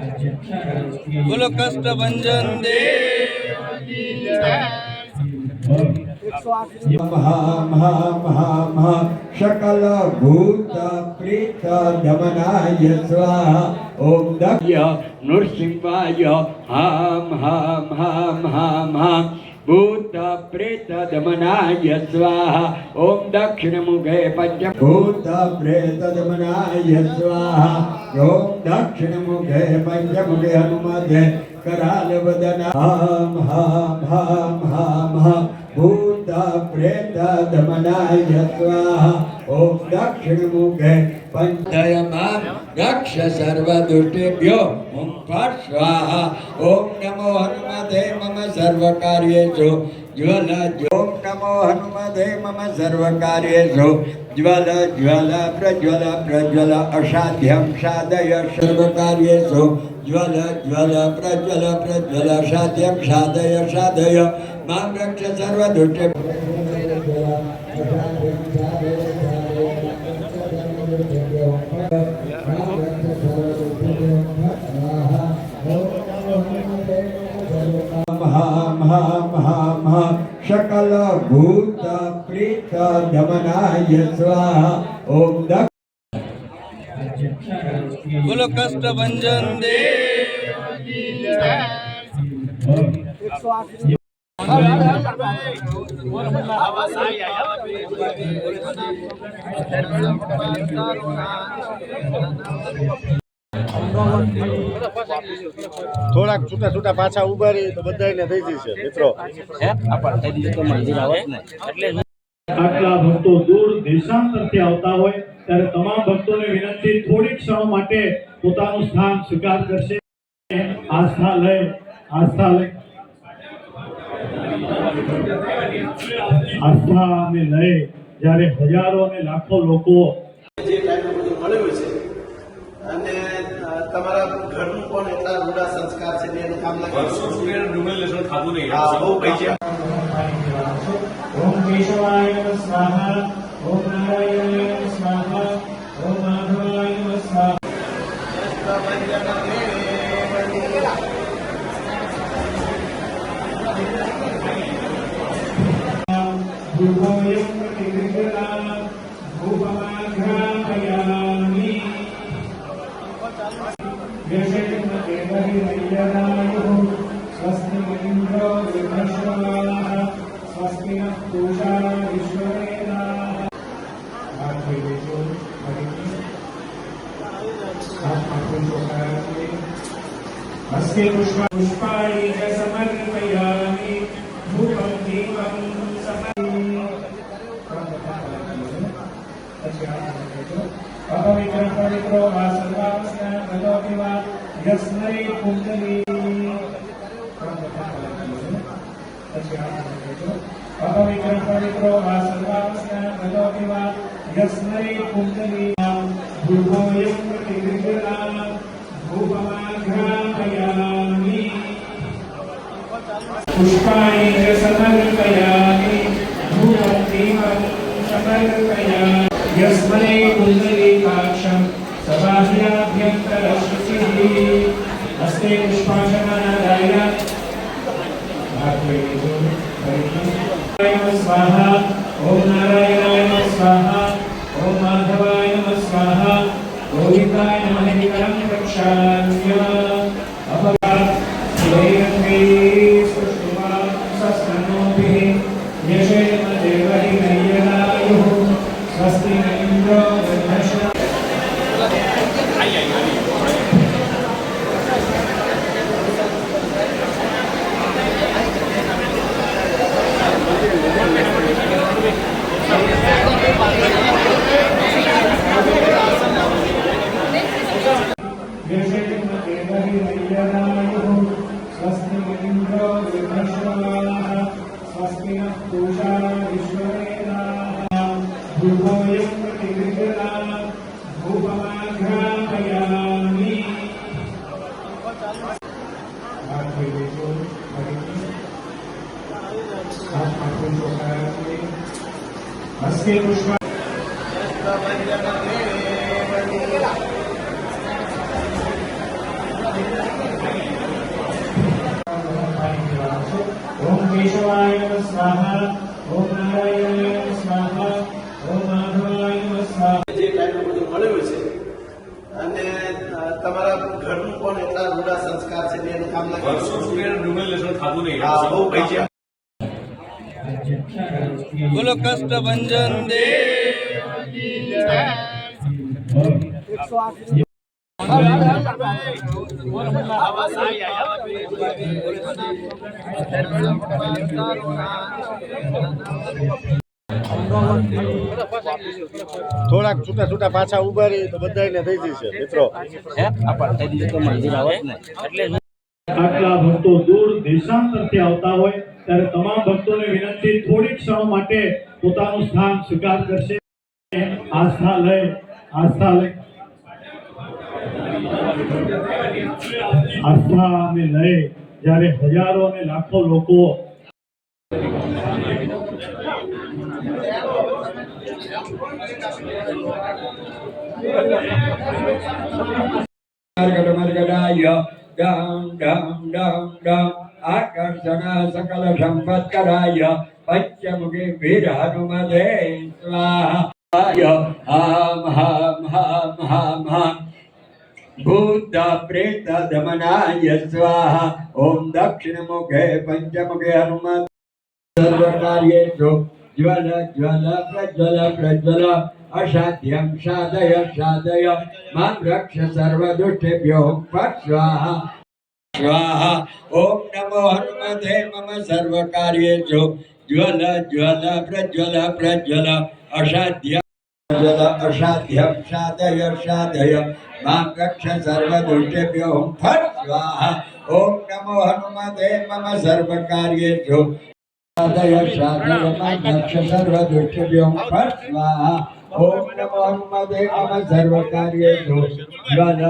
बोलो कष्ट भंजन देव की जय। सकल भूत प्रेत दमनाय स्वाहा। ओम दक्ष नृसिंहाय हाम हाम हाम हाम हाम भूत प्रेत दमनाय स्वाहा। ओम दक्षिण मुखे पंच भूत प्रेत दमनाय स्वाहा। ओम दक्षिण मुखे पंचमुखे हनुमते कराल वदन हाम हाम हाम हाम हाम भूत प्रेत दमनाय स्वाहा। ओम दक्षिण मुखे पंचयमाम रक्ष सर्वदुष्टेभ्यो ओम फट् स्वाहा। ओम नमो हनुमते मम सर्वकार्येषु ज्वल। ओम नमो हनुमते मम सर्वकार्येषु ज्वल ज्वल प्रज्वल प्रज्वल असाध्यं साधय सर्वकार्येषु ज्वल ज्वल प्रज्वल प्रज्वल साध्यं साधय साधय मां रक्ष सर्वदुष्टेभ्यो। सकल भूत प्रेत दमनाय स्वाहा। ओम दक्ष बोलो कष्ट भंजन देव की जय। થોડાક છૂટા છૂટા પાછા ઉભા રહી તો બધાને થઈ જશે મિત્રો। આટલા ભક્તો દૂર દેશાંતરથી આવતા હોય ત્યારે તમામ ભક્તોને વિનંતી થોડી ક્ષણો માટે પોતાનું સ્થાન સ્વીકાર કરશે। આસ્થા લઈ જ્યારે હજારો અને લાખો લોકો જે ટાઈમે બધું મળ્યું છે અને તમારા ઘરનું પણ એટલા રૂડા સંસ્કાર છે એનું કામ લાગે ખાધું નહીં બહુ પૈસા। ઓમ કેશવાય નમઃ સ્વાહા। ઓમ નારાયણાય નમઃ સ્વાહા। ઓમ માધવાય નમઃ સ્વાહા। स्वस्ति इंद्रो वृद्धश्रवाः स्वस्ति नः पूषा विश्ववेदाः। हस्ते पुष्पाणि च समर्पयामि धूपं दीपं अपवित्र पवित्रो वा सर्वावस्था ततोऽपि वा यस्मै कुण्डली अपवित्र पवित्रो वा सर्वावस्था ततोऽपि वा यस्मै कुण्डली भूभोऽयं प्रतिगृह्णात् धूपमाघ्रापयामि पुष्पाणि च समर्पयामि धूपं दीपं समर्पयामि यस्मै कुण्डलीकाक्षं सबाह्याभ्यन्तरश्रुतिः। हस्ते पुष्पाशनादाय स्वाहा। ओम नारायणाय नमः स्वाहा। ओम माधवाय नमः स्वाहा। गोविन्दाय नमः निकरं रक्षाम्य यशेम देवहि नयनायुः। स्वस्ति न इन्द्रो वृद्धश्रवाः स्वस्ति नः पूषा विश्ववेदाः। भूभोऽयं प्रतिगृह्णात् धूपमाघ्रापयामि। हस्ते पुष्पा Gracias. તમારા ઘરનું પણ એટલા રૂડા સંસ્કાર છે ને એનું કામ ના કર્યું. વર્ષો સુધી એને ડુંગળી લસણ ખાધું નહીં. હા, બહુ પૈસા. બોલો કષ્ટભંજન દેવ થોડાક છૂટા છૂટા પાછા ઉભા રહી તો બધાને થઈ જશે મિત્રો. આટલા ભક્તો દૂર દેશાંતરથી આવતા હોય ત્યારે તમામ ભક્તોને વિનંતી થોડીક ક્ષણો માટે પોતાનું સ્થાન સ્વીકાર કરશે. આસ્થા લઈ આસ્થા અને લઈ જ્યારે હજારો અને લાખો લોકો मर्गडाय डम डम डम डम आकर्षण सकल संपत्कराय पंचमुखी वीर हनुमते स्वाहा हम हम हम हम हम भूत प्रेत दमनाय स्वाहा ओम दक्षिण मुखे पंचमुखे हनुमत सर्वकार्येषु ज्वल ज्वल प्रज्वल प्रज्वल असाध्यं साधय साधय मां रक्ष सर्वदुष्टेभ्यो फट् स्वाहा स्वाहा ओम नमो हनुमते मम सर्वकार्येषु ज्वल ज्वल प्रज्वल प्रज्वल असाध्यं असाध्यं साधय साधय मां रक्ष सर्वदुष्टेभ्यो फट् स्वाहा ओम नमो हनुमते मम सर्वकार्येषु साधय साधय मां रक्ष सर्वदुष्टेभ्यो फट् स्वाहा ओम नमो हनुमते मम सर्वकार्येषु ज्वल